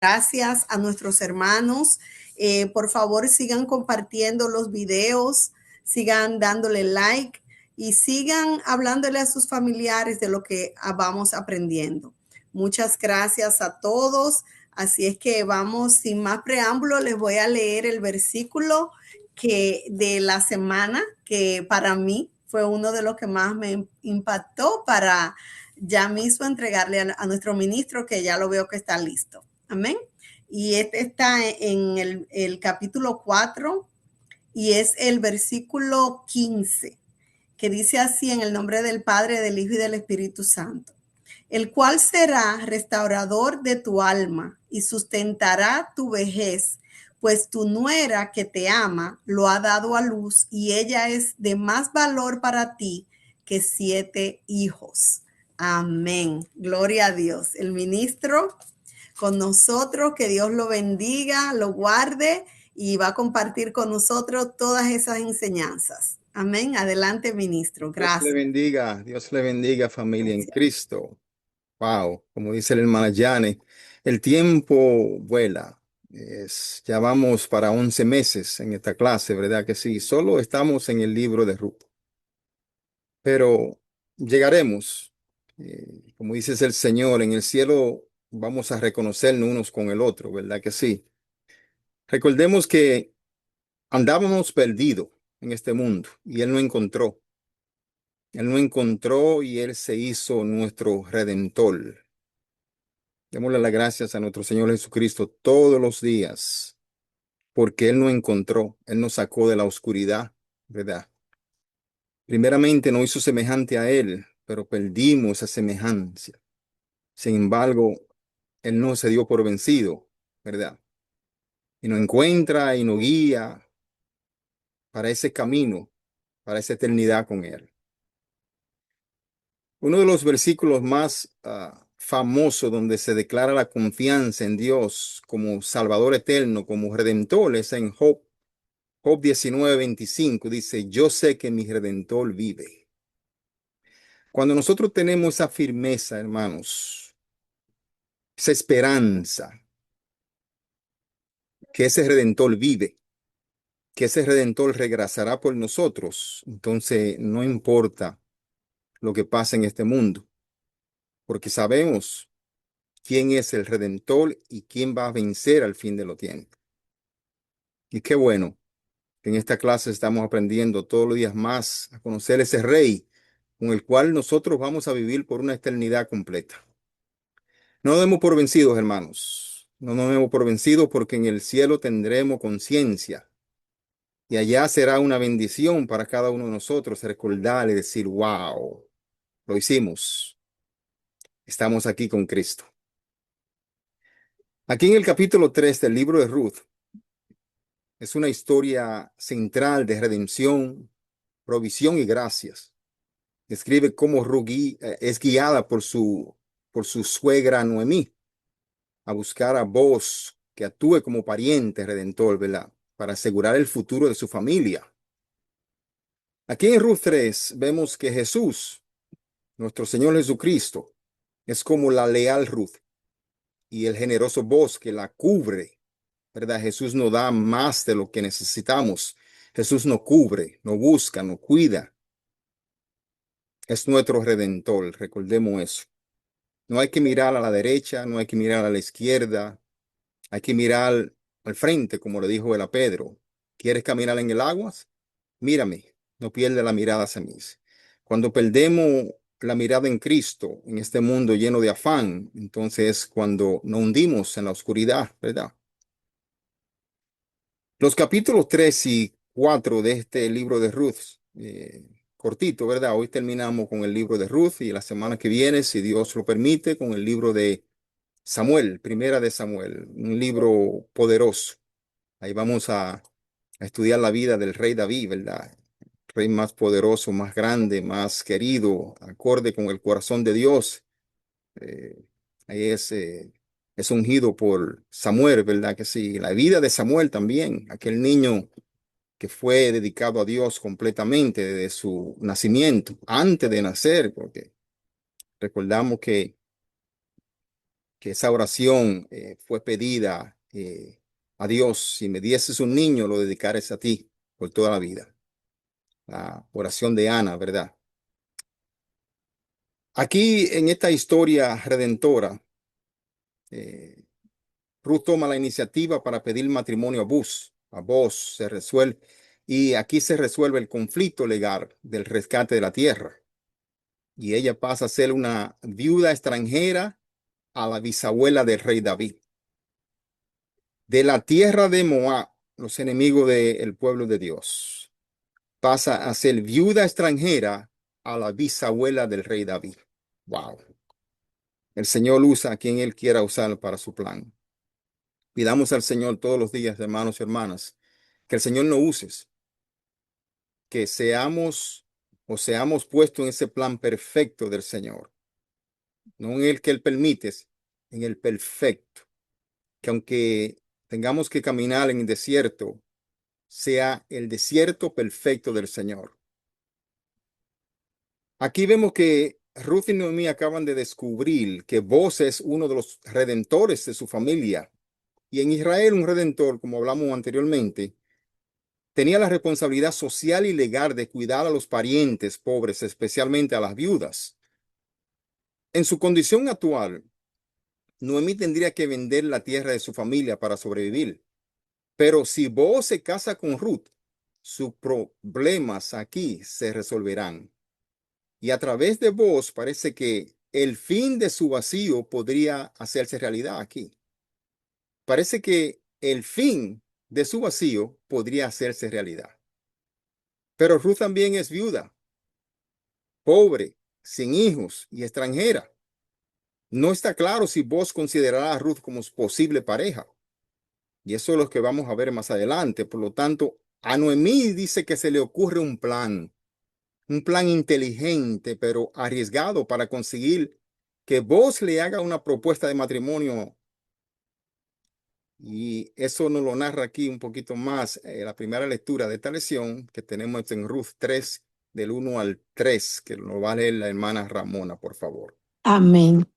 Gracias a nuestros hermanos. Por favor, sigan compartiendo los videos, sigan dándole like y sigan hablándole a sus familiares de lo que vamos aprendiendo. Muchas gracias a todos. Así es que vamos, sin más preámbulo, les voy a leer el versículo de la semana, que para mí fue uno de los que más me impactó, para ya mismo entregarle a nuestro ministro, que ya lo veo que está listo. Amén. Y este está en el capítulo 4 y es el versículo 15, que dice así: en el nombre del Padre, del Hijo y del Espíritu Santo, el cual será restaurador de tu alma y sustentará tu vejez, pues tu nuera que te ama lo ha dado a luz y ella es de más valor para ti que 7 hijos. Amén. Gloria a Dios. El ministro con nosotros, que Dios lo bendiga, lo guarde y va a compartir con nosotros todas esas enseñanzas. Amén. Adelante, ministro. Gracias. Dios le bendiga, familia en Gracias. Cristo. Wow, como dice el hermano Yane, el tiempo vuela. Ya vamos para 11 meses en esta clase, ¿verdad que sí? Solo estamos en el libro de Ruth, pero llegaremos. Como dices el Señor, en el cielo vamos a reconocernos unos con el otro, ¿verdad que sí? Recordemos que andábamos perdidos en este mundo y Él nos encontró. Él nos encontró y Él se hizo nuestro redentor. Démosle las gracias a nuestro Señor Jesucristo todos los días, porque Él nos encontró, Él nos sacó de la oscuridad, ¿verdad? Primeramente nos hizo semejante a Él, pero perdimos esa semejanza. Sin embargo, Él no se dio por vencido, ¿verdad? Y nos encuentra y nos guía para ese camino, para esa eternidad con Él. Uno de los versículos más famosos donde se declara la confianza en Dios como Salvador eterno, como Redentor, es en Job 19:25. Dice: yo sé que mi Redentor vive. Cuando nosotros tenemos esa firmeza, hermanos, esa esperanza, que ese Redentor vive, que ese Redentor regresará por nosotros, entonces no importa lo que pase en este mundo, porque sabemos quién es el Redentor y quién va a vencer al fin de los tiempos. Y qué bueno que en esta clase estamos aprendiendo todos los días más a conocer ese Rey con el cual nosotros vamos a vivir por una eternidad completa. No nos demos por vencidos, hermanos. No nos demos por vencidos, porque en el cielo tendremos conciencia y allá será una bendición para cada uno de nosotros recordar y decir: wow, lo hicimos. Estamos aquí con Cristo. Aquí en el capítulo 3 del libro de Ruth es una historia central de redención, provisión y gracias. Describe cómo Ruth es guiada por su suegra Noemí a buscar a Boaz, que actúe como pariente redentor, ¿verdad? Para asegurar el futuro de su familia. Aquí en Ruth 3 vemos que Jesús, nuestro Señor Jesucristo, es como la leal Ruth y el generoso Boaz que la cubre, ¿verdad? Jesús nos da más de lo que necesitamos. Jesús nos cubre, nos busca, nos cuida. Es nuestro redentor, recordemos eso. No hay que mirar a la derecha, no hay que mirar a la izquierda, hay que mirar al frente, como le dijo él a Pedro. ¿Quieres caminar en el agua? Mírame, no pierdas la mirada hacia mí. Cuando perdemos la mirada en Cristo, en este mundo lleno de afán, entonces cuando nos hundimos en la oscuridad, ¿verdad? Los capítulos 3 y 4 de este libro de Ruth, cortito, ¿verdad? Hoy terminamos con el libro de Ruth y la semana que viene, si Dios lo permite, con el libro de Samuel, Primera de Samuel, un libro poderoso. Ahí vamos a estudiar la vida del rey David, ¿verdad? Rey más poderoso, más grande, más querido, acorde con el corazón de Dios. Eh, ahí es ungido por Samuel, ¿verdad? Que sí, la vida de Samuel también, aquel niño que fue dedicado a Dios completamente desde su nacimiento, antes de nacer, porque recordamos que que esa oración fue pedida a Dios. Si me dieses un niño, lo dedicares a ti por toda la vida. La oración de Ana, ¿verdad? Aquí en esta historia redentora, eh, Ruth toma la iniciativa para pedir matrimonio a Buz. A Boz se resuelve, y aquí se resuelve el conflicto legal del rescate de la tierra. Y ella pasa a ser una viuda extranjera a la bisabuela del rey David. De la tierra de Moab, los enemigos del pueblo de Dios, pasa a ser viuda extranjera a la bisabuela del rey David. Wow. El Señor usa a quien Él quiera usar para su plan. Pidamos al Señor todos los días, hermanos y hermanas, que el Señor nos use, que seamos puestos en ese plan perfecto del Señor, no en el que Él permite, en el perfecto, que aunque tengamos que caminar en el desierto, sea el desierto perfecto del Señor. Aquí vemos que Ruth y Noemí acaban de descubrir que Boaz es uno de los redentores de su familia. Y en Israel, un redentor, como hablamos anteriormente, tenía la responsabilidad social y legal de cuidar a los parientes pobres, especialmente a las viudas. En su condición actual, Noemí tendría que vender la tierra de su familia para sobrevivir. Pero si Boaz se casa con Ruth, sus problemas aquí se resolverán. Y a través de Boaz parece que el fin de su vacío podría hacerse realidad aquí. Parece que el fin de su vacío podría hacerse realidad. Pero Ruth también es viuda, pobre, sin hijos y extranjera. No está claro si Boaz considerará a Ruth como su posible pareja. Y eso es lo que vamos a ver más adelante. Por lo tanto, a Noemí dice que se le ocurre un plan inteligente, pero arriesgado para conseguir que Boaz le haga una propuesta de matrimonio. Y eso nos lo narra aquí un poquito más la primera lectura de esta lección que tenemos en Ruth 3, del 1 al 3, que lo va a leer la hermana Ramona, por favor. Amén.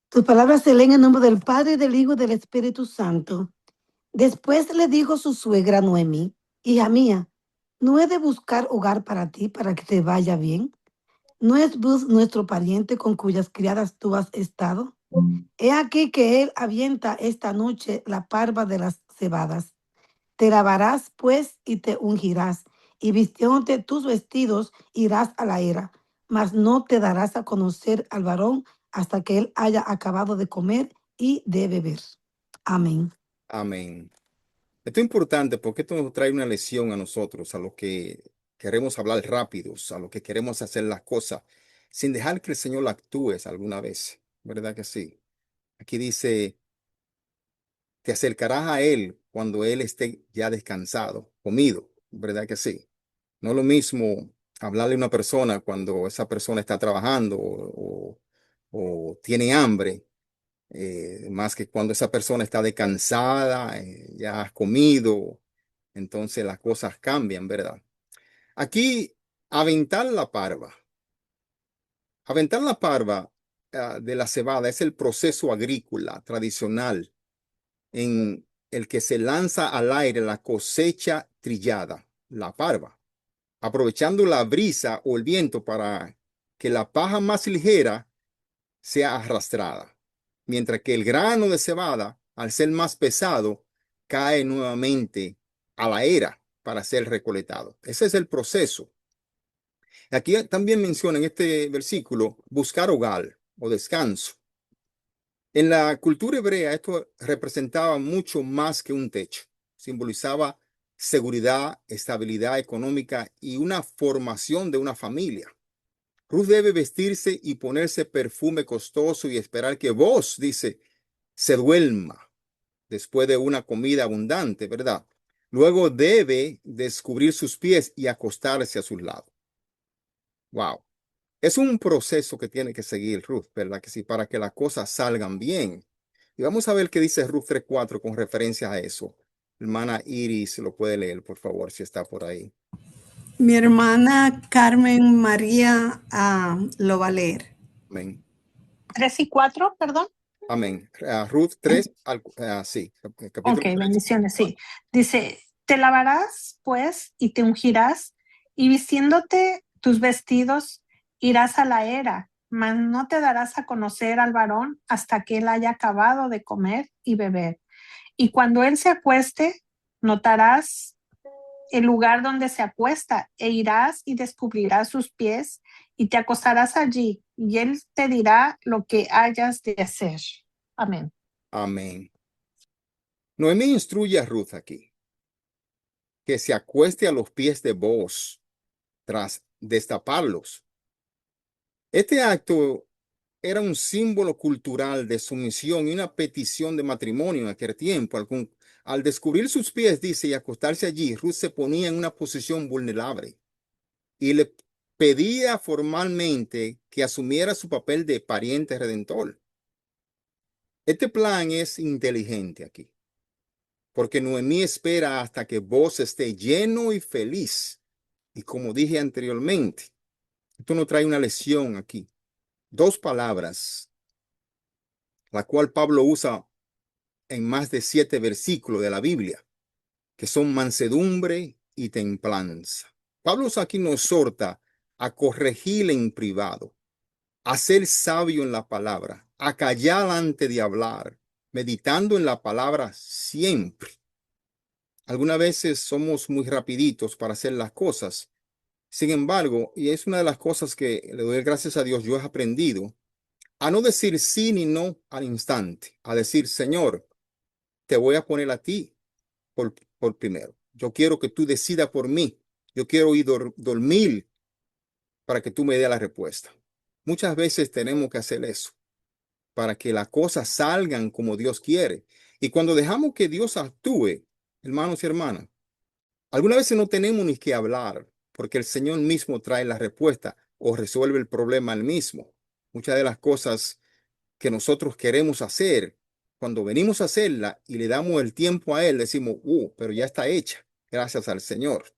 Tus palabras se leen en nombre del Padre, del Hijo y del Espíritu Santo. Después le dijo su suegra Noemí: hija mía, ¿no he de buscar hogar para ti para que te vaya bien? ¿No es Buz nuestro pariente con cuyas criadas tú has estado? He aquí que él avienta esta noche la parva de las cebadas. Te lavarás, pues, y te ungirás, y vistiéndote tus vestidos irás a la era, mas no te darás a conocer al varón hasta que él haya acabado de comer y de beber. Amén. Amén. Esto es importante porque esto nos trae una lección a nosotros, a los que queremos hablar rápidos, a los que queremos hacer las cosas sin dejar que el Señor actúe alguna vez. ¿Verdad que sí? Aquí dice, te acercarás a Él cuando Él esté ya descansado, comido. ¿Verdad que sí? No es lo mismo hablarle a una persona cuando esa persona está trabajando o tiene hambre, más que cuando esa persona está descansada, ya has comido, entonces las cosas cambian, ¿verdad? Aquí, aventar la parva. Aventar la parva de la cebada es el proceso agrícola tradicional en el que se lanza al aire la cosecha trillada, la parva, aprovechando la brisa o el viento para que la paja más ligera sea arrastrada, mientras que el grano de cebada, al ser más pesado, cae nuevamente a la era para ser recolectado. Ese es el proceso. Aquí también menciona en este versículo buscar hogar o descanso. En la cultura hebrea esto representaba mucho más que un techo. Simbolizaba seguridad, estabilidad económica y una formación de una familia. Ruth debe vestirse y ponerse perfume costoso y esperar que vos, dice, se duerma después de una comida abundante, ¿verdad? Luego debe descubrir sus pies y acostarse a sus lados. Wow. Es un proceso que tiene que seguir Ruth, ¿verdad? Que sí, para que las cosas salgan bien. Y vamos a ver qué dice Ruth 3:4 con referencia a eso. Hermana Iris, lo puede leer, por favor, si está por ahí. Mi hermana Carmen María lo va a leer. Amén. 3 y 4, perdón. Amén. Ruth 3, sí, Ok, capítulo 3. bendiciones, sí. Dice, te lavarás, pues, y te ungirás, y vistiéndote tus vestidos, irás a la era, mas no te darás a conocer al varón hasta que él haya acabado de comer y beber. Y cuando él se acueste, notarás el lugar donde se acuesta, e irás y descubrirás sus pies, y te acostarás allí, y él te dirá lo que hayas de hacer. Amén. Amén. Noemí instruye a Ruth aquí que se acueste a los pies de Booz tras destaparlos. Este acto era un símbolo cultural de sumisión y una petición de matrimonio en aquel tiempo. Al descubrir sus pies, dice, y acostarse allí, Ruth se ponía en una posición vulnerable y le pedía formalmente que asumiera su papel de pariente redentor. Este plan es inteligente aquí, porque Noemí espera hasta que Booz esté lleno y feliz. Y como dije anteriormente, esto nos trae una lección aquí. Dos palabras, la cual Pablo usa en más de 7 versículos de la Biblia, que son mansedumbre y templanza. Pablo aquí nos exhorta a corregir en privado, a ser sabio en la palabra, a callar antes de hablar, meditando en la palabra siempre. Algunas veces somos muy rapiditos para hacer las cosas. Sin embargo, y es una de las cosas que le doy gracias a Dios, yo he aprendido a no decir sí ni no al instante, a decir, Señor, te voy a poner a ti por primero. Yo quiero que tú decidas por mí. Yo quiero ir dormir para que tú me des la respuesta. Muchas veces tenemos que hacer eso para que las cosas salgan como Dios quiere. Y cuando dejamos que Dios actúe, hermanos y hermanas, algunas veces no tenemos ni que hablar porque el Señor mismo trae la respuesta o resuelve el problema él mismo. Muchas de las cosas que nosotros queremos hacer, cuando venimos a hacerla y le damos el tiempo a Él, decimos, pero ya está hecha, gracias al Señor.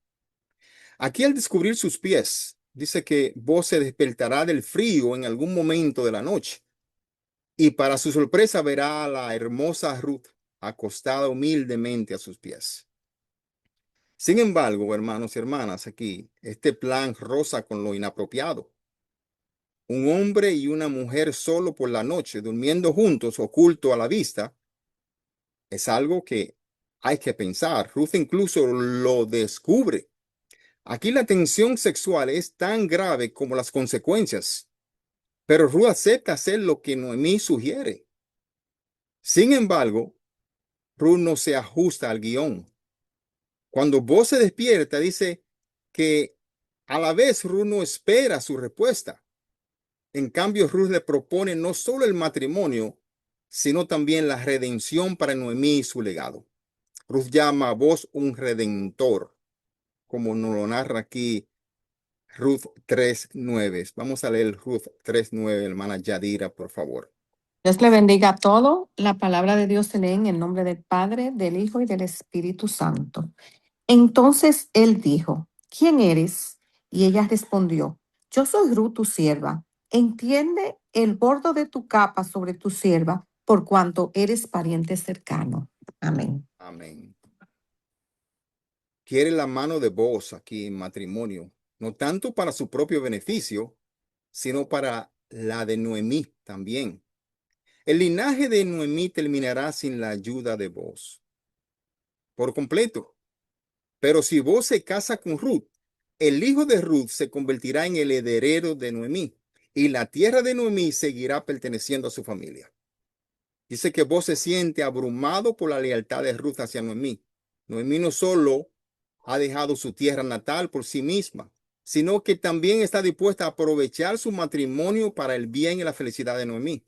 Aquí al descubrir sus pies, dice que vos se despertará del frío en algún momento de la noche y para su sorpresa verá a la hermosa Ruth acostada humildemente a sus pies. Sin embargo, hermanos y hermanas, aquí este plan roza con lo inapropiado. Un hombre y una mujer solo por la noche, durmiendo juntos, oculto a la vista, es algo que hay que pensar. Ruth incluso lo descubre. Aquí la tensión sexual es tan grave como las consecuencias, pero Ruth acepta hacer lo que Noemí sugiere. Sin embargo, Ruth no se ajusta al guión. Cuando Boaz se despierta, dice que a la vez Ruth no espera su respuesta. En cambio, Ruth le propone no solo el matrimonio, sino también la redención para Noemí y su legado. Ruth llama a Boaz un redentor, como nos lo narra aquí Ruth 3:9. Vamos a leer Ruth 3:9, hermana Yadira, por favor. Dios le bendiga a todo. La palabra de Dios se lee en el nombre del Padre, del Hijo y del Espíritu Santo. Entonces él dijo, ¿quién eres? Y ella respondió, yo soy Ruth, tu sierva. Entiende el bordo de tu capa sobre tu sierva, por cuanto eres pariente cercano. Amén. Amén. Quiere la mano de Boaz aquí en matrimonio, no tanto para su propio beneficio, sino para la de Noemí también. El linaje de Noemí terminará sin la ayuda de Boaz por completo. Pero si Boaz se casa con Ruth, el hijo de Ruth se convertirá en el heredero de Noemí y la tierra de Noemí seguirá perteneciendo a su familia. Dice que Boaz se siente abrumado por la lealtad de Ruth hacia Noemí. Noemí no solo ha dejado su tierra natal por sí misma, sino que también está dispuesta a aprovechar su matrimonio para el bien y la felicidad de Noemí,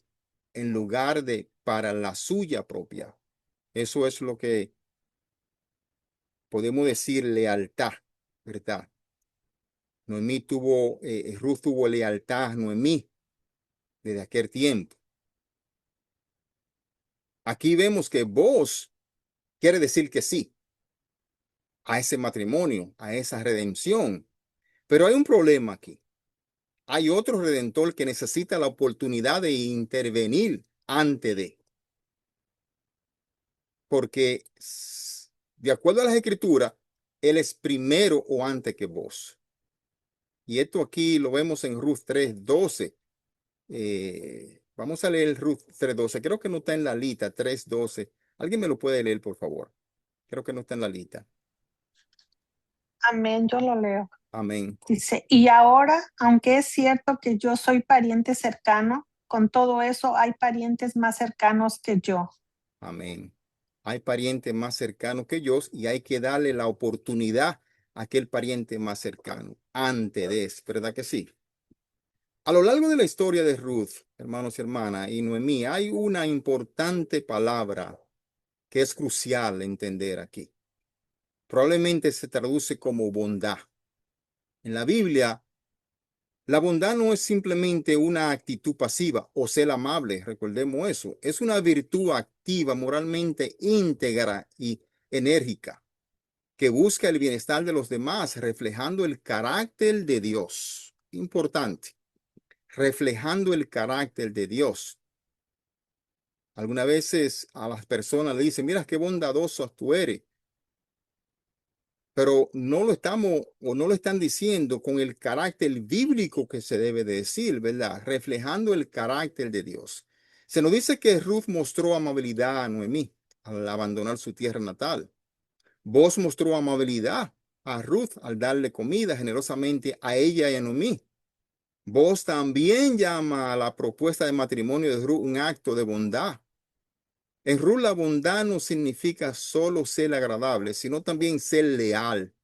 en lugar de para la suya propia. Eso es lo que podemos decir lealtad, ¿verdad? Ruth tuvo lealtad a Noemí desde aquel tiempo. Aquí vemos que Boaz quiere decir que sí a ese matrimonio, a esa redención. Pero hay un problema aquí. Hay otro redentor que necesita la oportunidad de intervenir antes de. Porque de acuerdo a las escrituras, Él es primero o antes que vos. Y esto aquí lo vemos en Ruth 3:12. Vamos a leer Ruth 3:12. Creo que no está en la lista, 3:12. ¿Alguien me lo puede leer, por favor? Creo que no está en la lista. Amén, yo lo leo. Amén. Dice, y ahora, aunque es cierto que yo soy pariente cercano, con todo eso hay parientes más cercanos que yo. Amén. Hay parientes más cercanos que yo y hay que darle la oportunidad a aquel pariente más cercano antes de eso, ¿verdad que sí? A lo largo de la historia de Ruth, hermanos y hermanas, y Noemí, hay una importante palabra que es crucial entender aquí. Probablemente se traduce como bondad. En la Biblia, la bondad no es simplemente una actitud pasiva o ser amable, recordemos eso. Es una virtud activa, moralmente íntegra y enérgica, que busca el bienestar de los demás, reflejando el carácter de Dios. Importante, reflejando el carácter de Dios. Algunas veces a las personas le dicen, mira qué bondadoso tú eres, pero no lo estamos o no lo están diciendo con el carácter bíblico que se debe de decir, ¿verdad? Reflejando el carácter de Dios. Se nos dice que Ruth mostró amabilidad a Noemí al abandonar su tierra natal. Vos mostró amabilidad a Ruth al darle comida generosamente a ella y a Noemí. Vos también llama a la propuesta de matrimonio de Ruth un acto de bondad. En Ruth la bondad no significa solo ser agradable, sino también ser leal.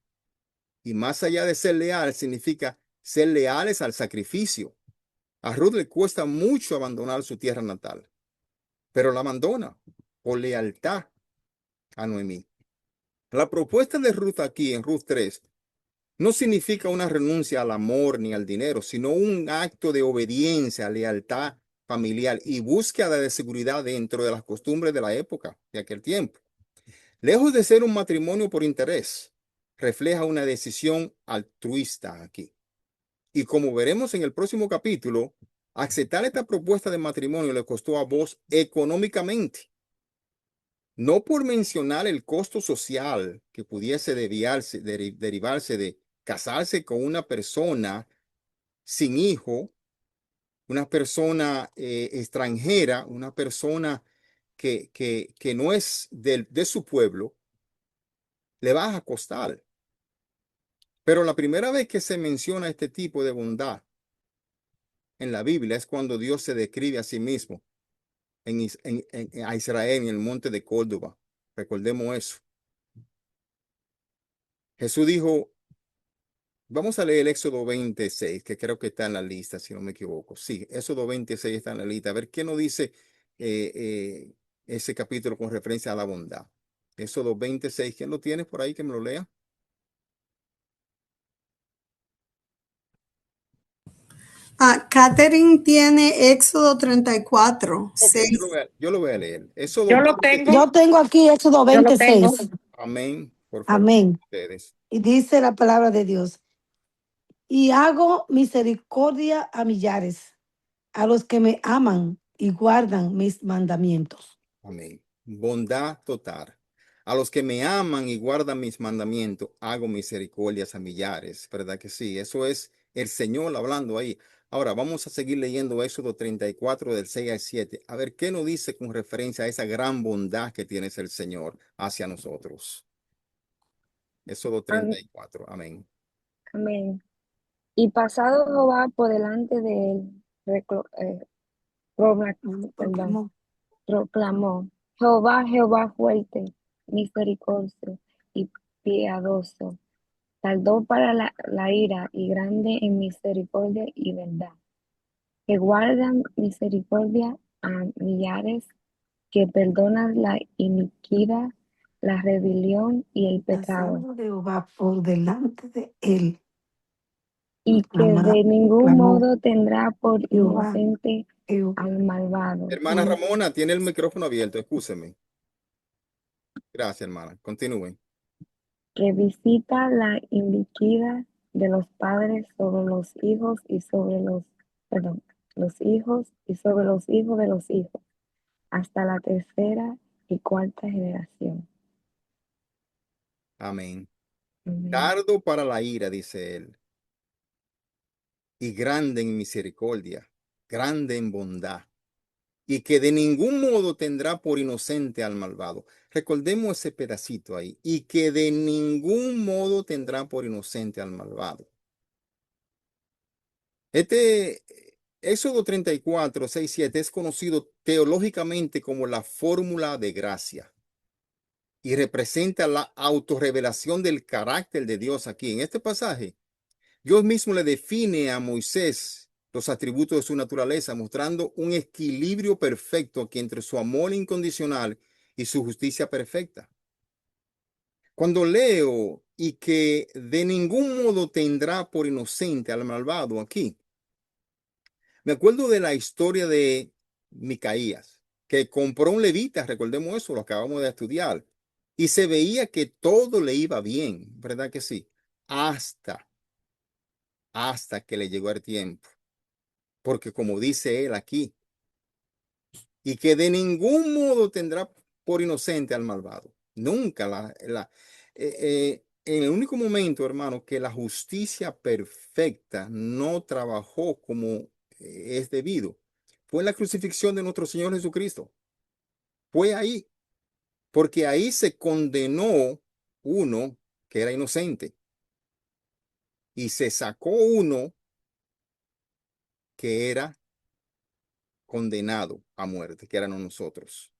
Y más allá de ser leal, significa ser leales al sacrificio. A Ruth le cuesta mucho abandonar su tierra natal, pero la abandona por lealtad a Noemí. La propuesta de Ruth aquí en Ruth 3 no significa una renuncia al amor ni al dinero, sino un acto de obediencia, lealtad familiar y búsqueda de seguridad dentro de las costumbres de la época de aquel tiempo. Lejos de ser un matrimonio por interés, refleja una decisión altruista aquí. Y como veremos en el próximo capítulo, aceptar esta propuesta de matrimonio le costó a vos económicamente. No por mencionar el costo social que pudiese derivarse de casarse con una persona sin hijo, una persona extranjera, una persona que no es de su pueblo, le va a costar. Pero la primera vez que se menciona este tipo de bondad en la Biblia es cuando Dios se describe a sí mismo a Israel en el monte de Córdoba. Recordemos eso. Jesús dijo, vamos a leer el Éxodo 26, que creo que está en la lista, si no me equivoco. Sí, Éxodo 26 está en la lista. A ver qué nos dice ese capítulo con referencia a la bondad. Éxodo 26, ¿quién lo tiene por ahí que me lo lea? Catherine tiene Éxodo 34, Ok, 6. yo lo voy a leer. Éxodo Yo lo 26. tengo. Yo tengo aquí Éxodo Yo lo tengo. 26. Amén. Por favor, Amén. ustedes. Y dice la palabra de Dios. Y hago misericordia a millares, a los que me aman y guardan mis mandamientos. Amén. Bondad total. A los que me aman y guardan mis mandamientos, hago misericordias a millares, ¿verdad que sí? Eso es el Señor hablando ahí. Ahora vamos a seguir leyendo Éxodo 34 del 6 al 7. A ver qué nos dice con referencia a esa gran bondad que tiene el Señor hacia nosotros. Éxodo 34. Amén. Amén. Y pasado Jehová por delante de él, perdón, proclamó, Jehová, Jehová fuerte, misericordioso y piadoso, tardó para la ira y grande en misericordia y verdad, que guardan misericordia a millares, que perdonan la iniquidad, la rebelión y el pecado, Pasando de Jehová por delante de él. y que de ningún Clamó modo tendrá por Jehová, inocente Jehová. al malvado, Hermana Ramona, tiene el micrófono abierto, escúcheme. Gracias, hermana. Continúen. que visita la iniquidad de los padres sobre los hijos y sobre los hijos y sobre los hijos de los hijos, hasta la tercera y cuarta generación. Amén. Amén. Tardo para la ira, dice él, y grande en misericordia, grande en bondad, y que de ningún modo tendrá por inocente al malvado. Recordemos ese pedacito ahí, y que de ningún modo tendrá por inocente al malvado. Este Éxodo 34, 6, 7 es conocido teológicamente como la fórmula de gracia y representa la autorrevelación del carácter de Dios aquí. En este pasaje, Dios mismo le define a Moisés los atributos de su naturaleza, mostrando un equilibrio perfecto aquí entre su amor incondicional y su justicia perfecta. Cuando leo y que de ningún modo tendrá por inocente al malvado aquí, me acuerdo de la historia de Micaías, que compró un levita, recordemos eso, lo acabamos de estudiar, y se veía que todo le iba bien, ¿verdad que sí? Hasta, hasta que le llegó el tiempo, porque como dice él aquí, y que de ningún modo tendrá por inocente al malvado. Nunca en el único momento, hermano, que la justicia perfecta no trabajó como es debido, fue en la crucifixión de nuestro Señor Jesucristo. Fue ahí, porque ahí se condenó uno que era inocente y se sacó uno que era condenado a muerte, que éramos nosotros.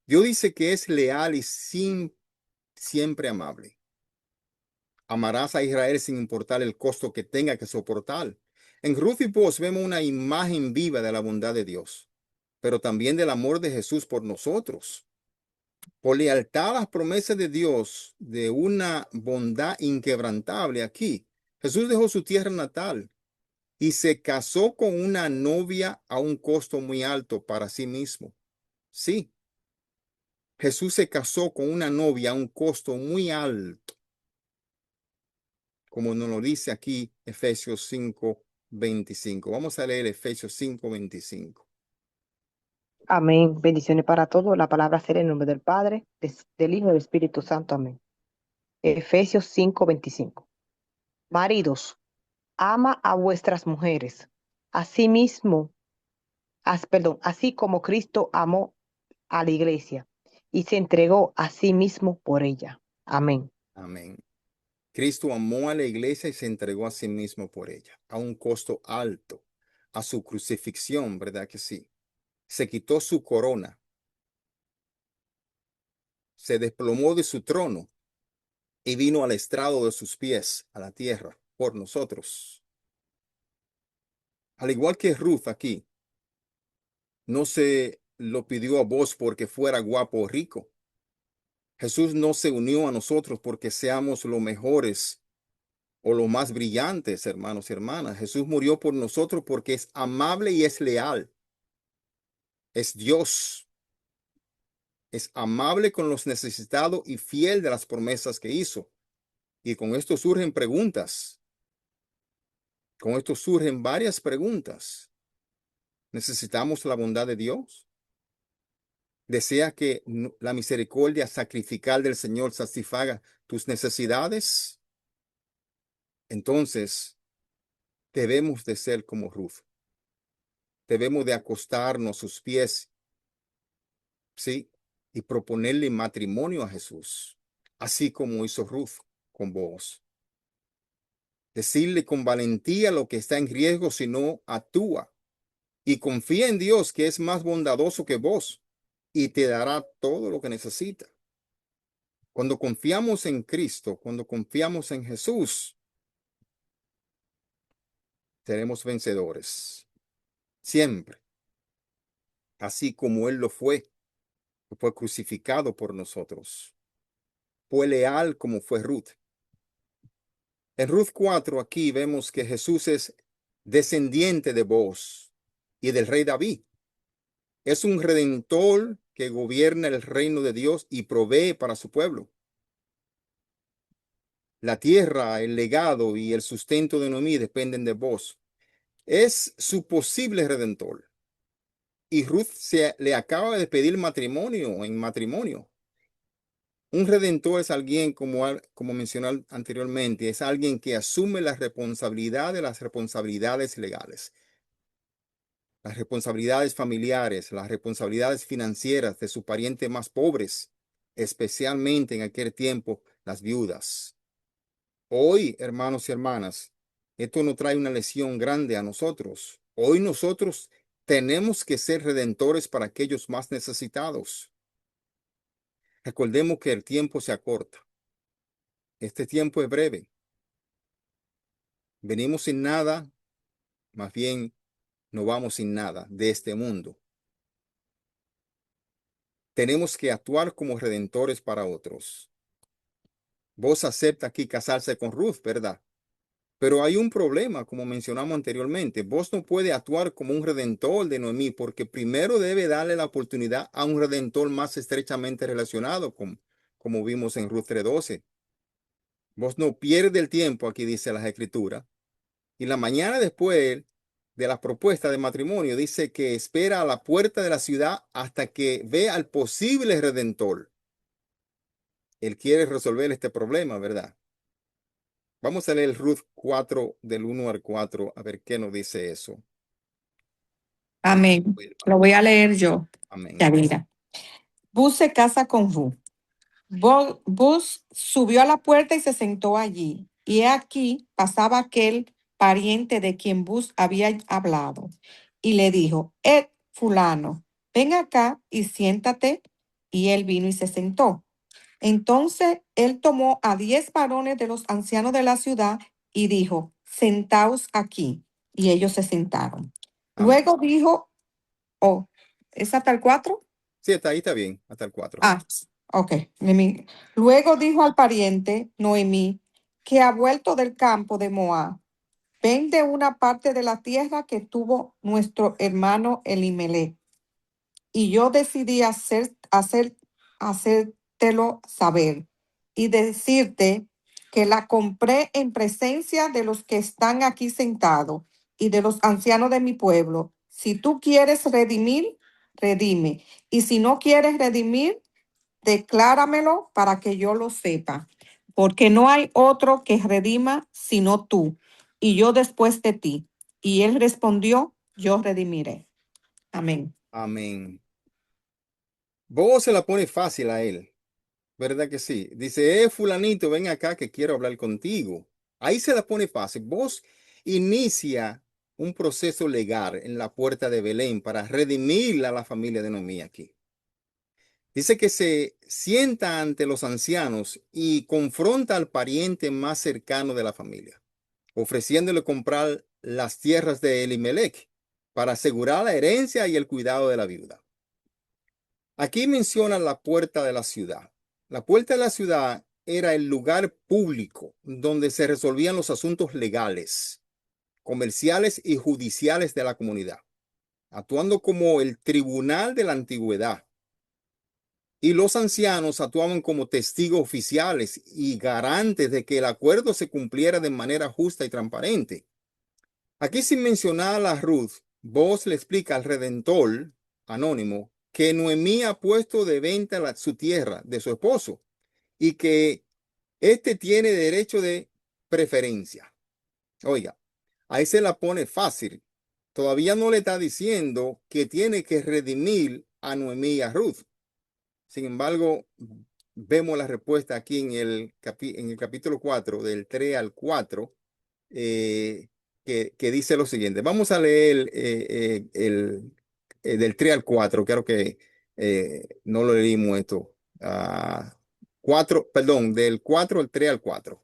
Dios dice que es leal y siempre amable. Amarás a Israel sin importar el costo que tenga que soportar. En Ruth y Boaz vemos una imagen viva de la bondad de Dios, pero también del amor de Jesús por nosotros. Por lealtad a las promesas de Dios de una bondad inquebrantable aquí, Jesús dejó su tierra natal y se casó con una novia a un costo muy alto para sí mismo. Sí, Jesús se casó con una novia a un costo muy alto, como nos lo dice aquí Efesios 5:25. Vamos a leer Efesios 5:25. Amén. Bendiciones para todos. La palabra será en nombre del Padre, del Hijo y del Espíritu Santo. Amén. Efesios 5:25. Maridos, ama a vuestras mujeres. Asimismo, así como Cristo amó a la iglesia y se entregó a sí mismo por ella. Amén. Amén. Cristo amó a la iglesia y se entregó a sí mismo por ella, a un costo alto, a su crucifixión, ¿verdad que sí? Se quitó su corona, se desplomó de su trono y vino al estrado de sus pies, a la tierra, por nosotros. Al igual que Ruth aquí, no se lo pidió a vos porque fuera guapo o rico. Jesús no se unió a nosotros porque seamos los mejores o los más brillantes, hermanos y hermanas. Jesús murió por nosotros porque es amable y es leal. Es Dios. Es amable con los necesitados y fiel de las promesas que hizo. Y con esto surgen preguntas. Con esto surgen varias preguntas. ¿Necesitamos la bondad de Dios? ¿Desea que la misericordia sacrificial del Señor satisfaga tus necesidades? Entonces, debemos de ser como Ruth. Debemos de acostarnos a sus pies, ¿sí? Y proponerle matrimonio a Jesús, así como hizo Ruth con vos. Decirle con valentía lo que está en riesgo si no actúa. Y confía en Dios, que es más bondadoso que vos y te dará todo lo que necesita. Cuando confiamos en Cristo, cuando confiamos en Jesús, seremos vencedores. Siempre. Así como Él lo fue crucificado por nosotros. Fue leal como fue Ruth. En Ruth 4 aquí vemos que Jesús es descendiente de Booz y del rey David. Es un redentor que gobierna el reino de Dios y provee para su pueblo. La tierra, el legado y el sustento de Noemí dependen de Booz. Es su posible redentor. y Ruth se le acaba de pedir matrimonio en matrimonio. Un redentor es alguien, como mencioné anteriormente, es alguien que asume la responsabilidad de las responsabilidades legales, las responsabilidades familiares, las responsabilidades financieras de sus parientes más pobres, especialmente en aquel tiempo, las viudas. Hoy, hermanos y hermanas, esto nos trae una lección grande a nosotros. Hoy nosotros tenemos que ser redentores para aquellos más necesitados. Recordemos que el tiempo se acorta. Este tiempo es breve. Venimos sin nada, más bien no vamos sin nada de este mundo. Tenemos que actuar como redentores para otros. Vos acepta aquí casarse con Ruth, ¿verdad? Pero hay un problema, como mencionamos anteriormente. Vos no puedes actuar como un redentor de Noemí porque primero debe darle la oportunidad a un redentor más estrechamente relacionado como vimos en Ruth 3:12. Vos no pierdes el tiempo, aquí dice las escrituras. Y la mañana después de la propuesta de matrimonio dice que espera a la puerta de la ciudad hasta que vea al posible redentor. Él quiere resolver este problema, ¿verdad? Vamos a leer Ruth 4 del 1 al 4 a ver qué nos dice eso. Amén. Lo voy a leer yo. Amén. Yadira. Bus se casa con Ruth. Bus subió a la puerta y se sentó allí. Y he aquí pasaba aquel pariente de quien Bus había hablado. Y le dijo, fulano, ven acá y siéntate. Y él vino y se sentó. Entonces él tomó a 10 varones de los ancianos de la ciudad y dijo, sentaos aquí. Y ellos se sentaron. Amén. Luego dijo, ¿es hasta el 4? Sí, ahí está bien, hasta el 4. Ok. Luego dijo al pariente Noemí, que ha vuelto del campo de Moab, vende una parte de la tierra que tuvo nuestro hermano Elimelech. Y yo decidí hacértelo saber y decirte que la compré en presencia de los que están aquí sentados y de los ancianos de mi pueblo. Si tú quieres redimir, redime. Y si no quieres redimir, decláramelo para que yo lo sepa. Porque no hay otro que redima sino tú, y yo después de ti. Y él respondió, yo redimiré. Amén. Amén. Vos se la pone fácil a él, ¿verdad que sí? Dice, fulanito, ven acá que quiero hablar contigo. Ahí se la pone fácil. Vos inicia un proceso legal en la puerta de Belén para redimir a la familia de Noemí aquí. Dice que se sienta ante los ancianos y confronta al pariente más cercano de la familia, ofreciéndole comprar las tierras de Elimelech para asegurar la herencia y el cuidado de la viuda. Aquí menciona la puerta de la ciudad. La puerta de la ciudad era el lugar público donde se resolvían los asuntos legales, comerciales y judiciales de la comunidad, actuando como el tribunal de la antigüedad. Y los ancianos actuaban como testigos oficiales y garantes de que el acuerdo se cumpliera de manera justa y transparente. Aquí, sin mencionar a Ruth, Boaz le explica al redentor anónimo que Noemí ha puesto de venta su tierra de su esposo y que éste tiene derecho de preferencia. Oiga, ahí se la pone fácil. Todavía no le está diciendo que tiene que redimir a Noemí y a Ruth. Sin embargo, vemos la respuesta aquí en el capítulo 4, del 3 al 4, que dice lo siguiente. Vamos a leer del 3 al 4. Creo que no lo leímos esto. 4, perdón, del 4 al 3 al 4.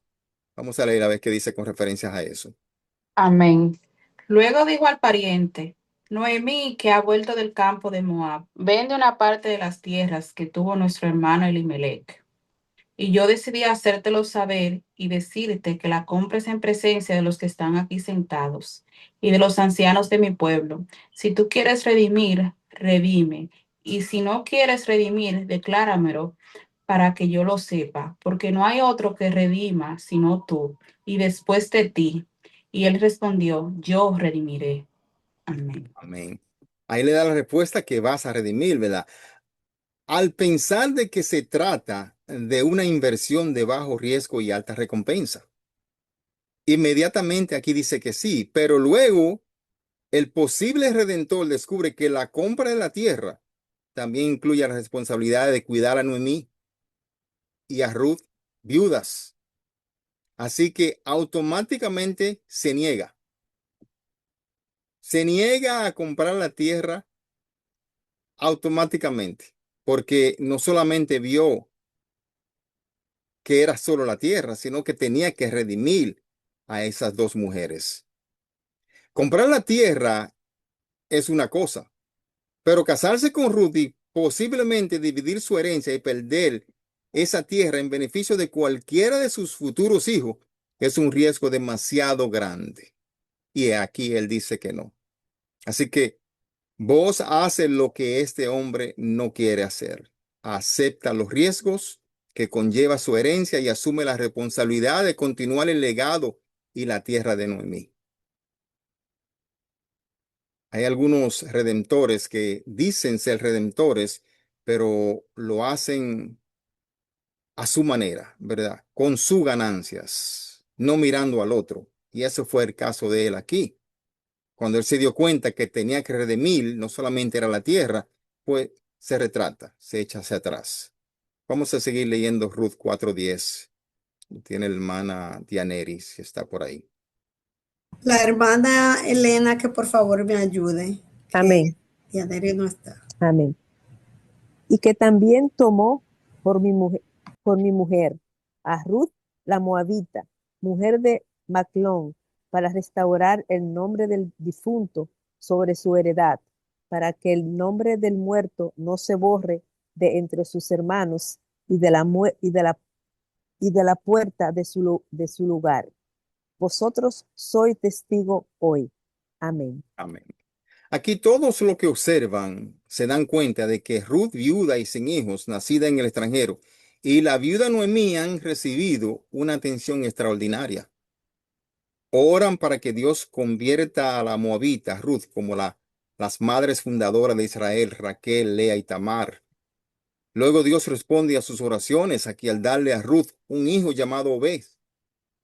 Vamos a leer a ver qué dice con referencias a eso. Amén. Luego dijo al pariente, Noemí, que ha vuelto del campo de Moab, vende una parte de las tierras que tuvo nuestro hermano Elimelech. Y yo decidí hacértelo saber y decirte que la compres en presencia de los que están aquí sentados y de los ancianos de mi pueblo. Si tú quieres redimir, redime. Y si no quieres redimir, decláramelo para que yo lo sepa, porque no hay otro que redima sino tú, y después de ti. Y él respondió, yo redimiré. Amén. Amén. Ahí le da la respuesta que vas a redimir, ¿verdad? Al pensar de que se trata de una inversión de bajo riesgo y alta recompensa. Inmediatamente aquí dice que sí, pero luego el posible redentor descubre que la compra de la tierra también incluye la responsabilidad de cuidar a Noemí y a Ruth, viudas. Así que automáticamente se niega. Se niega a comprar la tierra automáticamente, porque no solamente vio que era solo la tierra, sino que tenía que redimir a esas dos mujeres. Comprar la tierra es una cosa, pero casarse con Ruth y posiblemente dividir su herencia y perder esa tierra en beneficio de cualquiera de sus futuros hijos es un riesgo demasiado grande. Y aquí él dice que no. Así que vos haces lo que este hombre no quiere hacer. Acepta los riesgos que conlleva su herencia y asume la responsabilidad de continuar el legado y la tierra de Noemí. Hay algunos redentores que dicen ser redentores, pero lo hacen a su manera, ¿verdad? Con sus ganancias, no mirando al otro. Y ese fue el caso de él aquí. Cuando él se dio cuenta que tenía que redimir, no solamente era la tierra, pues se retrata, se echa hacia atrás. Vamos a seguir leyendo Ruth 4:10. Tiene la hermana Dianeris, que está por ahí. La hermana Elena, que por favor me ayude, que Amén. Dianeri no está. Amén. Y que también tomó por mi mujer a Ruth la Moabita, mujer de Maclón, para restaurar el nombre del difunto sobre su heredad, para que el nombre del muerto no se borre de entre sus hermanos y de la puerta de su lugar. Vosotros sois testigo hoy. Amén. Amén. Aquí todos los que observan se dan cuenta de que Ruth, viuda y sin hijos, nacida en el extranjero, y la viuda Noemí han recibido una atención extraordinaria. Oran para que Dios convierta a la moabita, Ruth, como las madres fundadoras de Israel, Raquel, Lea y Tamar. Luego Dios responde a sus oraciones aquí al darle a Ruth un hijo llamado Obed,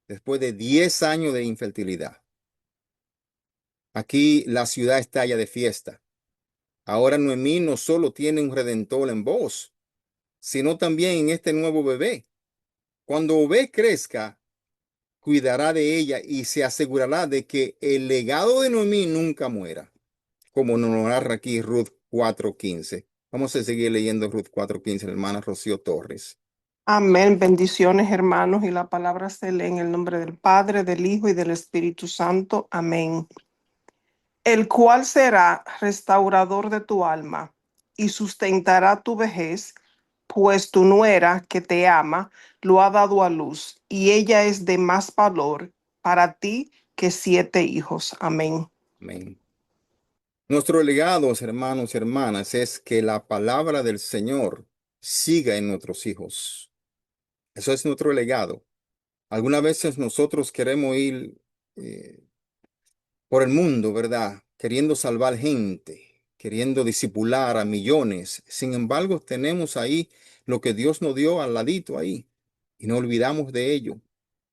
después de 10 años de infertilidad. Aquí la ciudad estalla de fiesta. Ahora Noemí no solo tiene un redentor en voz, sino también en este nuevo bebé. Cuando Obed crezca, cuidará de ella y se asegurará de que el legado de Noemí nunca muera, como nos narra aquí Ruth 4:15. Vamos a seguir leyendo Ruth 4:15, la hermana Rocío Torres. Amén. Bendiciones, hermanos, y la palabra se lee en el nombre del Padre, del Hijo y del Espíritu Santo. Amén. El cual será restaurador de tu alma y sustentará tu vejez, pues tu nuera que te ama lo ha dado a luz, y ella es de más valor para ti que 7 hijos. Amén. Amén. Nuestro legado, hermanos y hermanas, es que la palabra del Señor siga en nuestros hijos. Eso es nuestro legado. Algunas veces nosotros queremos ir por el mundo, ¿verdad? Queriendo salvar gente, queriendo disipular a millones. Sin embargo, tenemos ahí lo que Dios nos dio al ladito ahí y no olvidamos de ello.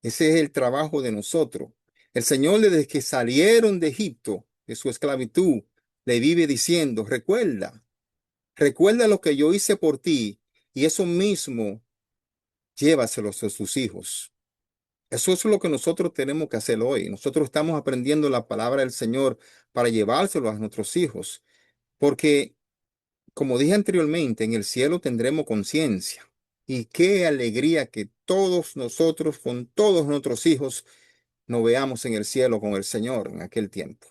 Ese es el trabajo de nosotros. El Señor, desde que salieron de Egipto, de su esclavitud, le vive diciendo, recuerda lo que yo hice por ti y eso mismo llévaselos a sus hijos. Eso es lo que nosotros tenemos que hacer hoy. Nosotros estamos aprendiendo la palabra del Señor para llevárselo a nuestros hijos, porque, como dije anteriormente, en el cielo tendremos conciencia. Y qué alegría que todos nosotros, con todos nuestros hijos, nos veamos en el cielo con el Señor en aquel tiempo.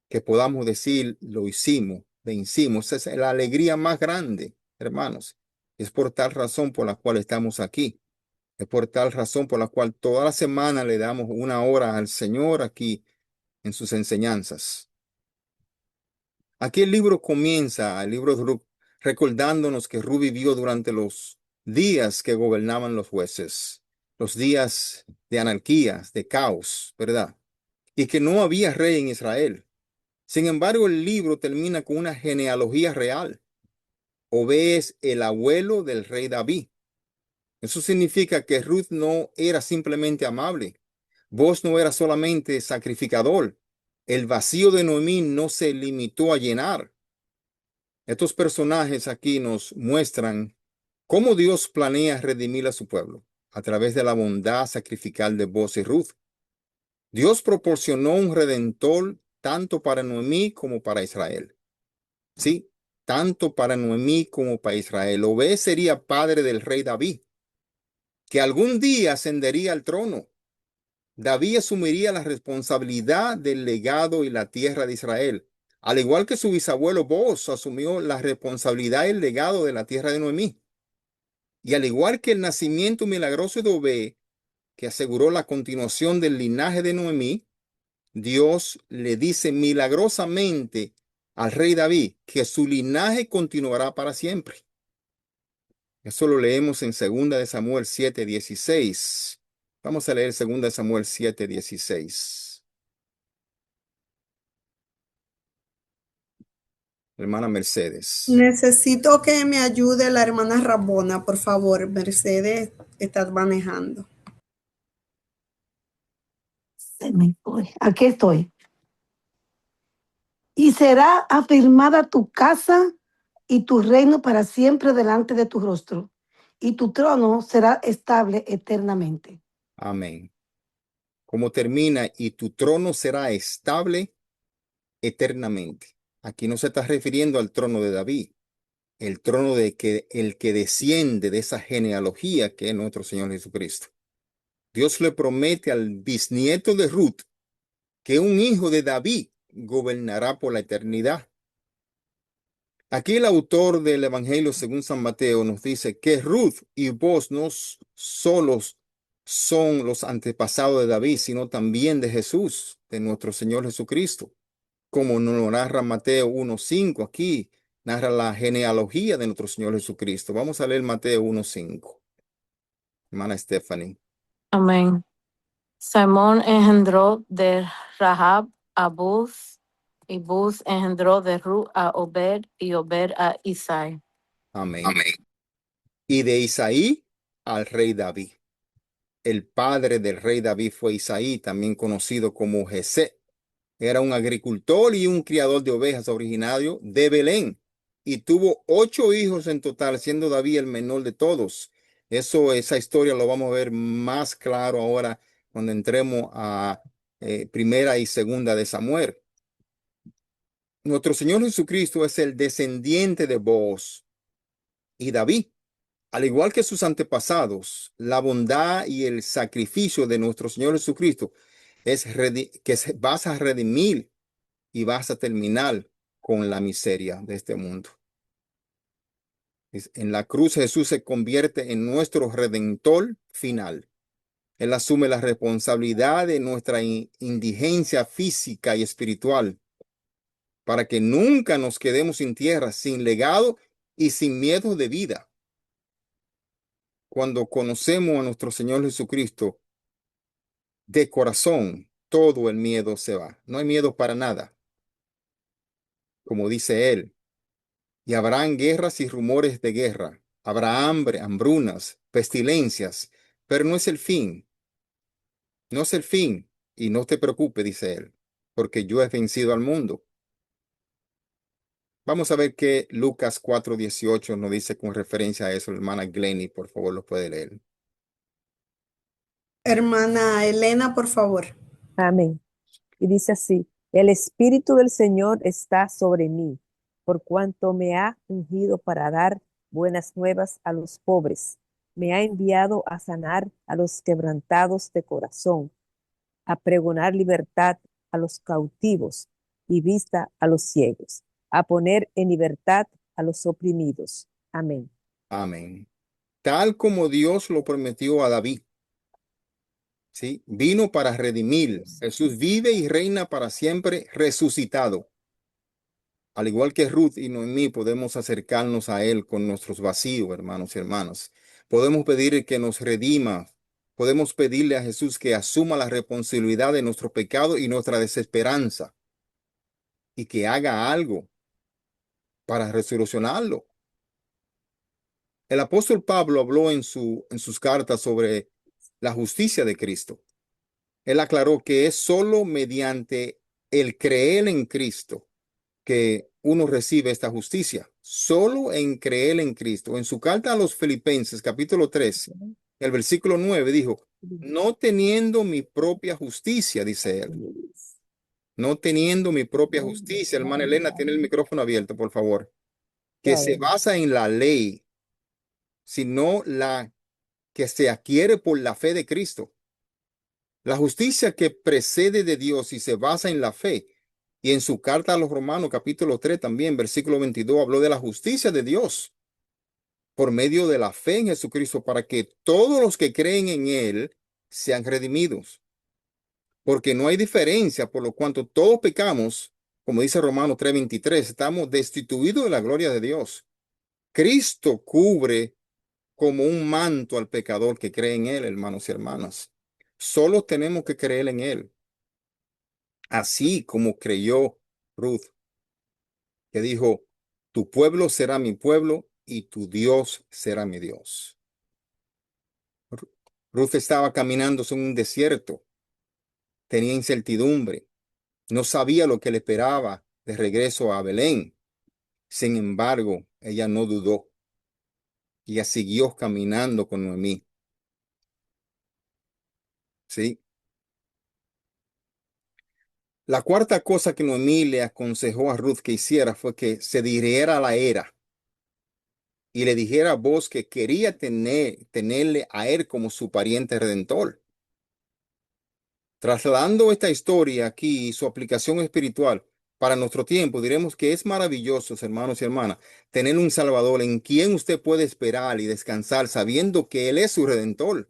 Que podamos decir, lo hicimos, vencimos. Esa es la alegría más grande, hermanos. Es por tal razón por la cual estamos aquí. Es por tal razón por la cual toda la semana le damos una hora al Señor aquí en sus enseñanzas. Aquí el libro comienza, el libro de Ruth, recordándonos que Ruth vivió durante los días que gobernaban los jueces, los días de anarquías, de caos, ¿verdad? Y que no había rey en Israel. Sin embargo, el libro termina con una genealogía real. Obed es el abuelo del rey David. Eso significa que Ruth no era simplemente amable. Boaz no era solamente sacrificador. El vacío de Noemí no se limitó a llenar. Estos personajes aquí nos muestran cómo Dios planea redimir a su pueblo a través de la bondad sacrificial de Boaz y Ruth. Dios proporcionó un redentor tanto para Noemí como para Israel. Sí, tanto para Noemí como para Israel. Obed sería padre del rey David, que algún día ascendería al trono. David asumiría la responsabilidad del legado y la tierra de Israel, al igual que su bisabuelo Boaz asumió la responsabilidad y el legado de la tierra de Noemí. Y al igual que el nacimiento milagroso de Obed, que aseguró la continuación del linaje de Noemí, Dios le dice milagrosamente al rey David que su linaje continuará para siempre. Eso lo leemos en 2 de Samuel 7:16. Vamos a leer 2 de Samuel 7:16. Hermana Mercedes. Necesito que me ayude la hermana Rabona, por favor. Mercedes, estás manejando. Se me fue. Aquí estoy. Y será afirmada tu casa y tu reino para siempre delante de tu rostro, y tu trono será estable eternamente. Amén. Como termina, y tu trono será estable eternamente. Aquí no se está refiriendo al trono de David, el trono de el que desciende de esa genealogía que es nuestro Señor Jesucristo. Dios le promete al bisnieto de Ruth que un hijo de David gobernará por la eternidad. Aquí el autor del Evangelio según San Mateo nos dice que Ruth y Boaz no solos son los antepasados de David, sino también de Jesús, de nuestro Señor Jesucristo. Como nos lo narra Mateo 1:5 aquí, narra la genealogía de nuestro Señor Jesucristo. Vamos a leer Mateo 1:5. Hermana Stephanie. Amén. Simón engendró de Rahab a Buz, y Buz engendró de Ru a Obed, y Obed a Isaí. Amén. Amén. Y de Isaí al rey David. El padre del rey David fue Isaí, también conocido como Jesé. Era un agricultor y un criador de ovejas originario de Belén. Y tuvo 8 hijos en total, siendo David el menor de todos. Esa historia lo vamos a ver más claro ahora cuando entremos a primera y segunda de Samuel. Nuestro Señor Jesucristo es el descendiente de Booz y David. Al igual que sus antepasados, la bondad y el sacrificio de nuestro Señor Jesucristo es que vas a redimir y vas a terminar con la miseria de este mundo. En la cruz Jesús se convierte en nuestro redentor final. Él asume la responsabilidad de nuestra indigencia física y espiritual para que nunca nos quedemos sin tierra, sin legado y sin miedo de vida. Cuando conocemos a nuestro Señor Jesucristo de corazón, todo el miedo se va. No hay miedo para nada. Como dice él, y habrán guerras y rumores de guerra. Habrá hambre, hambrunas, pestilencias, pero no es el fin. No es el fin. Y no te preocupes, dice él, porque yo he vencido al mundo. Vamos a ver qué Lucas 4:18 nos dice con referencia a eso. Hermana Glenny, por favor, lo puede leer. Hermana Elena, por favor. Amén. Y dice así: el Espíritu del Señor está sobre mí, por cuanto me ha ungido para dar buenas nuevas a los pobres. Me ha enviado a sanar a los quebrantados de corazón, a pregonar libertad a los cautivos y vista a los ciegos, a poner en libertad a los oprimidos. Amén. Amén. Tal como Dios lo prometió a David. ¿Sí? Vino para redimir. Jesús vive y reina para siempre, resucitado. Al igual que Ruth y Noemí, podemos acercarnos a Él con nuestros vacíos, hermanos y hermanas. Podemos pedir que nos redima. Podemos pedirle a Jesús que asuma la responsabilidad de nuestro pecado y nuestra desesperanza. y que haga algo para resolucionarlo. El apóstol Pablo habló en sus cartas sobre la justicia de Cristo. Él aclaró que es solo mediante el creer en Cristo que uno recibe esta justicia. Solo en creer en Cristo. En su carta a los Filipenses, capítulo 3, el versículo 9 dijo, no teniendo mi propia justicia, dice él. No teniendo mi propia justicia. Hermana Elena, tiene el micrófono abierto, por favor. Que se basa en la ley, sino la que se adquiere por la fe de Cristo. La justicia que precede de Dios y se basa en la fe. Y en su carta a los Romanos, capítulo 3, también, versículo 22, habló de la justicia de Dios por medio de la fe en Jesucristo para que todos los que creen en Él sean redimidos. Porque no hay diferencia, por lo cuanto todos pecamos, como dice Romanos 3:23, estamos destituidos de la gloria de Dios. Cristo cubre como un manto al pecador que cree en Él, hermanos y hermanas. Solo tenemos que creer en Él. Así como creyó Ruth, que dijo, tu pueblo será mi pueblo y tu Dios será mi Dios. Ruth estaba caminando en un desierto, tenía incertidumbre, no sabía lo que le esperaba de regreso a Belén. Sin embargo, ella no dudó. Ella siguió caminando con Noemí. ¿Sí? La cuarta cosa que Noemí le aconsejó a Ruth que hiciera fue que se dirigiera a la era y le dijera a vos que quería tenerle a él como su pariente redentor. Trasladando esta historia aquí y su aplicación espiritual para nuestro tiempo, diremos que es maravilloso, hermanos y hermanas, tener un Salvador en quien usted puede esperar y descansar sabiendo que Él es su redentor.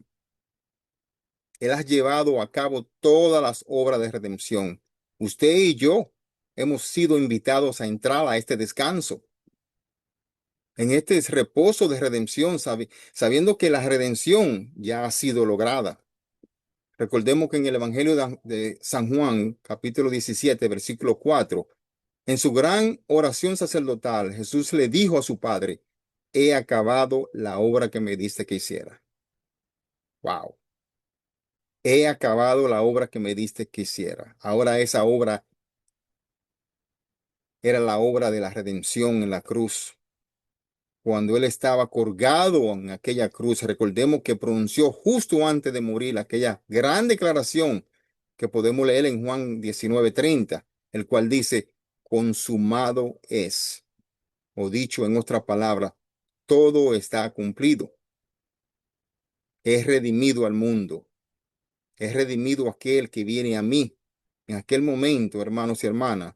Él ha llevado a cabo todas las obras de redención. Usted y yo hemos sido invitados a entrar a este descanso, en este reposo de redención, sabiendo que la redención ya ha sido lograda. Recordemos que en el Evangelio de San Juan, capítulo 17, versículo 4, en su gran oración sacerdotal, Jesús le dijo a su Padre, he acabado la obra que me diste que hiciera. Wow. He acabado la obra que me diste que hiciera. Ahora esa obra era la obra de la redención en la cruz. Cuando él estaba colgado en aquella cruz, recordemos que pronunció justo antes de morir aquella gran declaración que podemos leer en Juan 19:30, el cual dice, consumado es, o dicho en otra palabra, todo está cumplido. Es redimido al mundo, es redimido aquel que viene a mí. En aquel momento, hermanos y hermanas,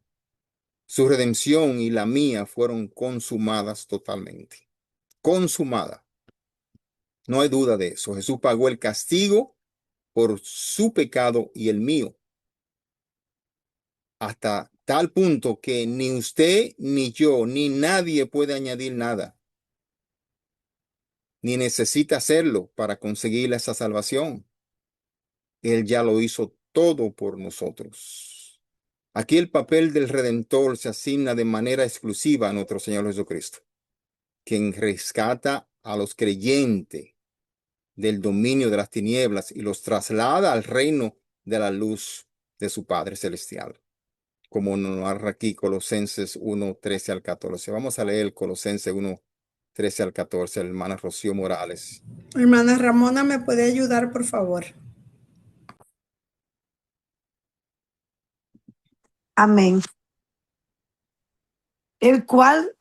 su redención y la mía fueron consumadas totalmente. Consumada. No hay duda de eso. Jesús pagó el castigo por su pecado y el mío. Hasta tal punto que ni usted, ni yo, ni nadie puede añadir nada. Ni necesita hacerlo para conseguir esa salvación. Él ya lo hizo todo por nosotros. Aquí el papel del Redentor se asigna de manera exclusiva a nuestro Señor Jesucristo, quien rescata a los creyentes del dominio de las tinieblas y los traslada al reino de la luz de su Padre Celestial, como nos narra aquí Colosenses 1:13 al 14. Vamos a leer Colosenses 1:13 al 14, hermana Rocío Morales. Hermana Ramona, ¿me puede ayudar, por favor? Amén. El cual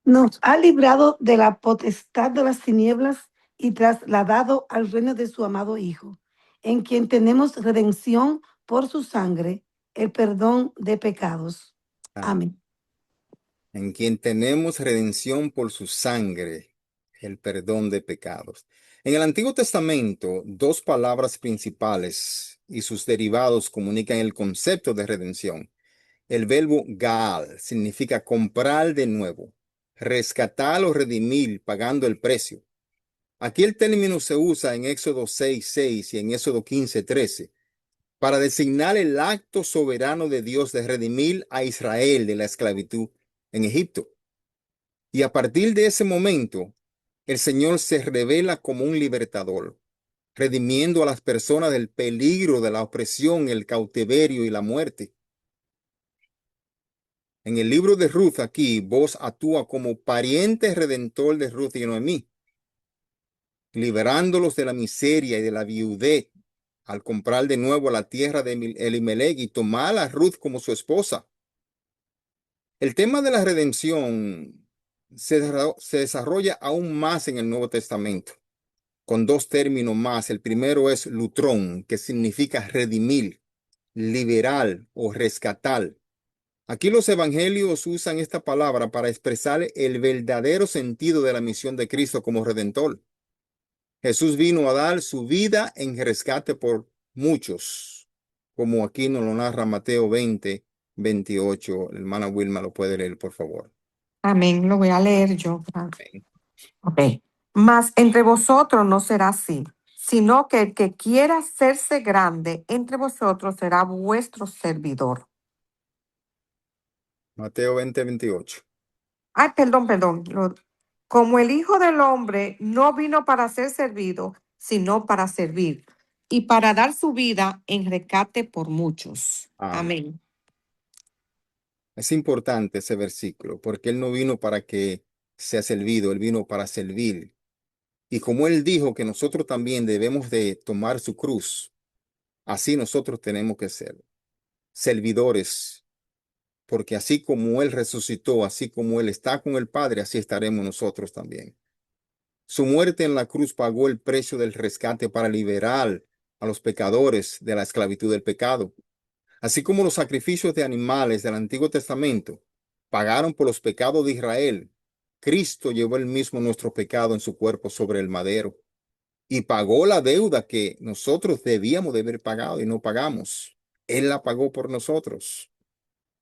nos ha librado de la potestad de las tinieblas y trasladado al reino de su amado Hijo, en quien tenemos redención por su sangre, el perdón de pecados. Amén. En quien tenemos redención por su sangre, el perdón de pecados. En el Antiguo Testamento, dos palabras principales y sus derivados comunican el concepto de redención. El verbo gaal significa comprar de nuevo, rescatar o redimir pagando el precio. Aquí el término se usa en Éxodo 6:6 y en Éxodo 15:13 para designar el acto soberano de Dios de redimir a Israel de la esclavitud en Egipto. Y a partir de ese momento, el Señor se revela como un libertador, redimiendo a las personas del peligro de la opresión, el cautiverio y la muerte. En el libro de Ruth, aquí, Boaz actúa como pariente redentor de Ruth y Noemí, liberándolos de la miseria y de la viudez al comprar de nuevo la tierra de Elimelech y tomar a Ruth como su esposa. El tema de la redención se desarrolla aún más en el Nuevo Testamento, con dos términos más. El primero es lutrón, que significa redimir, liberar o rescatar. Aquí los evangelios usan esta palabra para expresar el verdadero sentido de la misión de Cristo como redentor. Jesús vino a dar su vida en rescate por muchos, como aquí nos lo narra Mateo 20:28. La hermana Wilma lo puede leer, por favor. Amén. Lo voy a leer yo. Ok. Mas entre vosotros no será así, sino que el que quiera hacerse grande entre vosotros será vuestro servidor. Mateo 20:28. Ay, perdón. Como el Hijo del Hombre no vino para ser servido, sino para servir y para dar su vida en rescate por muchos. Amén. Es importante ese versículo, porque Él no vino para que sea servido, Él vino para servir. Y como Él dijo que nosotros también debemos de tomar su cruz, así nosotros tenemos que ser servidores, porque así como Él resucitó, así como Él está con el Padre, así estaremos nosotros también. Su muerte en la cruz pagó el precio del rescate para liberar a los pecadores de la esclavitud del pecado. Así como los sacrificios de animales del Antiguo Testamento pagaron por los pecados de Israel, Cristo llevó él mismo nuestro pecado en su cuerpo sobre el madero y pagó la deuda que nosotros debíamos de haber pagado y no pagamos. Él la pagó por nosotros.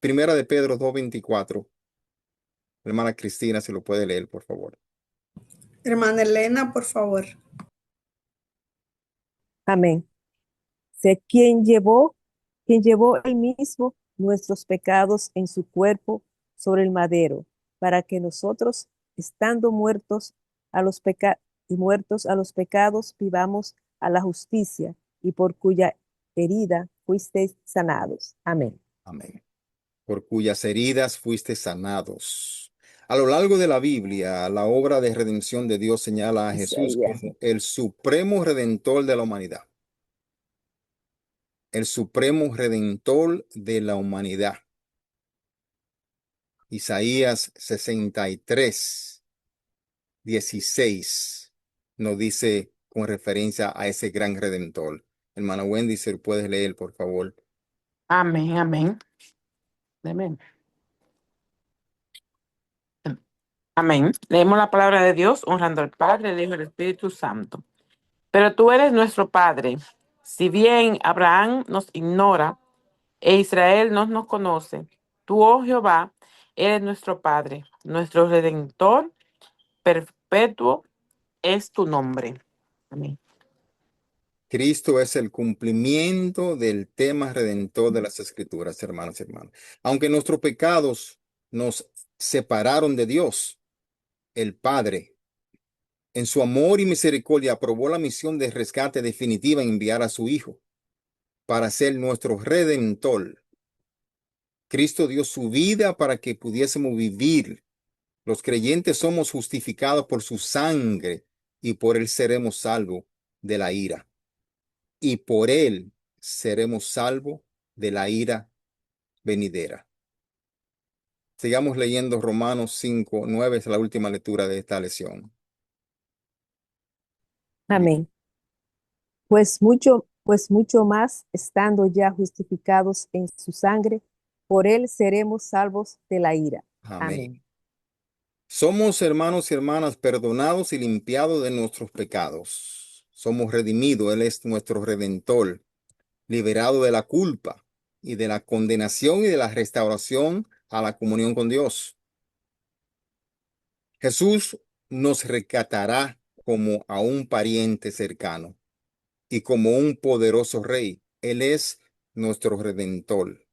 Primera de Pedro 2:24. Hermana Cristina, se lo puede leer, por favor. Hermana Elena, por favor. Amén. Sé quien llevó él mismo nuestros pecados en su cuerpo sobre el madero, para que nosotros, estando muertos a los pecados, vivamos a la justicia, y por cuya herida fuisteis sanados. Amén. Amén. Por cuyas heridas fuiste sanados. A lo largo de la Biblia, la obra de redención de Dios señala a Jesús Isaías. como el supremo redentor de la humanidad. El supremo redentor de la humanidad. Isaías 63:16 nos dice con referencia a ese gran redentor. Hermana Wendy, si lo puedes leer, por favor. Amén. Amén. Leemos la palabra de Dios honrando al Padre, el Hijo y el Espíritu Santo. Pero tú eres nuestro Padre. Si bien Abraham nos ignora e Israel no nos conoce, tú, oh Jehová, eres nuestro Padre, nuestro Redentor perpetuo es tu nombre. Amén. Cristo es el cumplimiento del tema redentor de las Escrituras, hermanos y hermanas. Aunque nuestros pecados nos separaron de Dios, el Padre, en su amor y misericordia, aprobó la misión de rescate definitiva en enviar a su Hijo para ser nuestro redentor. Cristo dio su vida para que pudiésemos vivir. Los creyentes somos justificados por su sangre y por él seremos salvos de la ira. Y por él seremos salvos de la ira venidera. Sigamos leyendo Romanos 5:9, es la última lectura de esta lección. Amén. Pues mucho más, estando ya justificados en su sangre, por él seremos salvos de la ira. Amén. Somos, hermanos y hermanas, perdonados y limpiados de nuestros pecados. Somos redimidos. Él es nuestro redentor, liberado de la culpa y de la condenación y de la restauración a la comunión con Dios. Jesús nos rescatará como a un pariente cercano y como un poderoso rey. Él es nuestro Redentor.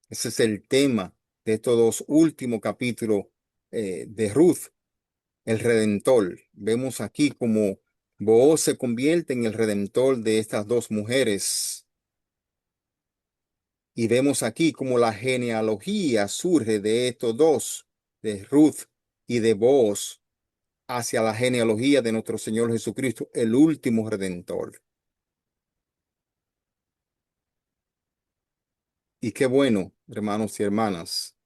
Ese es el tema de estos dos últimos capítulos de Ruth, el Redentor. Vemos aquí como Booz se convierte en el Redentor de estas dos mujeres. Y vemos aquí como la genealogía surge de estos dos, de Ruth y de Booz, hacia la genealogía de nuestro Señor Jesucristo, el último Redentor. Y qué bueno, hermanos y hermanas,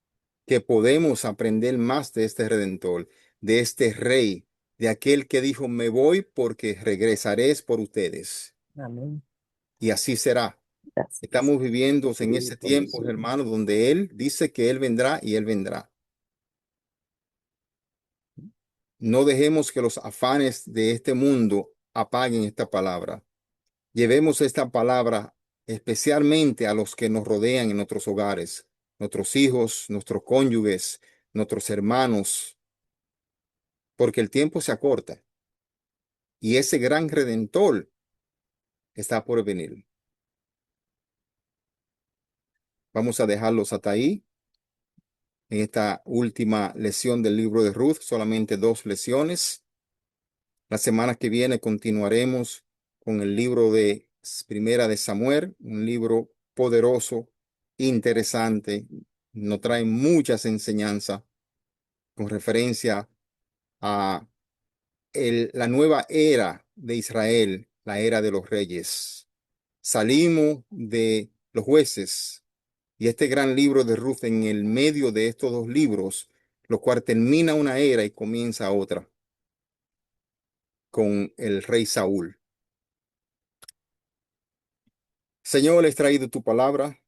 que podemos aprender más de este Redentor, de este Rey, de aquel que dijo, me voy porque regresaré por ustedes. Amén. Y así será. Gracias. Estamos viviendo en ese tiempo, hermanos, donde Él dice que Él vendrá y Él vendrá. No dejemos que los afanes de este mundo apaguen esta palabra. Llevemos esta palabra especialmente a los que nos rodean en nuestros hogares, nuestros hijos, nuestros cónyuges, nuestros hermanos, porque el tiempo se acorta y ese gran Redentor está por venir. Vamos a dejarlos hasta ahí. En esta última lección del libro de Ruth, solamente 2 lecciones. La semana que viene continuaremos con el libro de Primera de Samuel, un libro poderoso, interesante, nos trae muchas enseñanzas con referencia a la nueva era de Israel, la era de los reyes. Salimos de los jueces y este gran libro de Ruth en el medio de estos 2 libros, lo cual termina una era y comienza otra con el rey Saúl. Señor, les he traído tu palabra.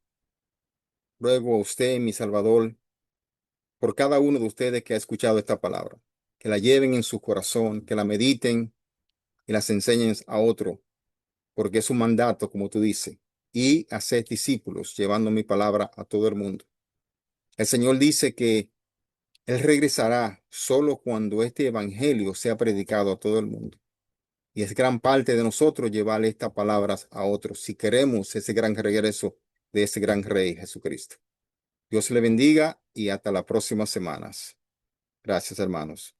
Ruego a usted, mi Salvador, por cada uno de ustedes que ha escuchado esta palabra, que la lleven en su corazón, que la mediten y las enseñen a otro, porque es un mandato, como tú dices, y hacer discípulos, llevando mi palabra a todo el mundo. El Señor dice que Él regresará solo cuando este evangelio sea predicado a todo el mundo. Y es gran parte de nosotros llevarle estas palabras a otros, si queremos ese gran regreso de ese gran Rey Jesucristo. Dios le bendiga y hasta las próximas semanas. Gracias, hermanos.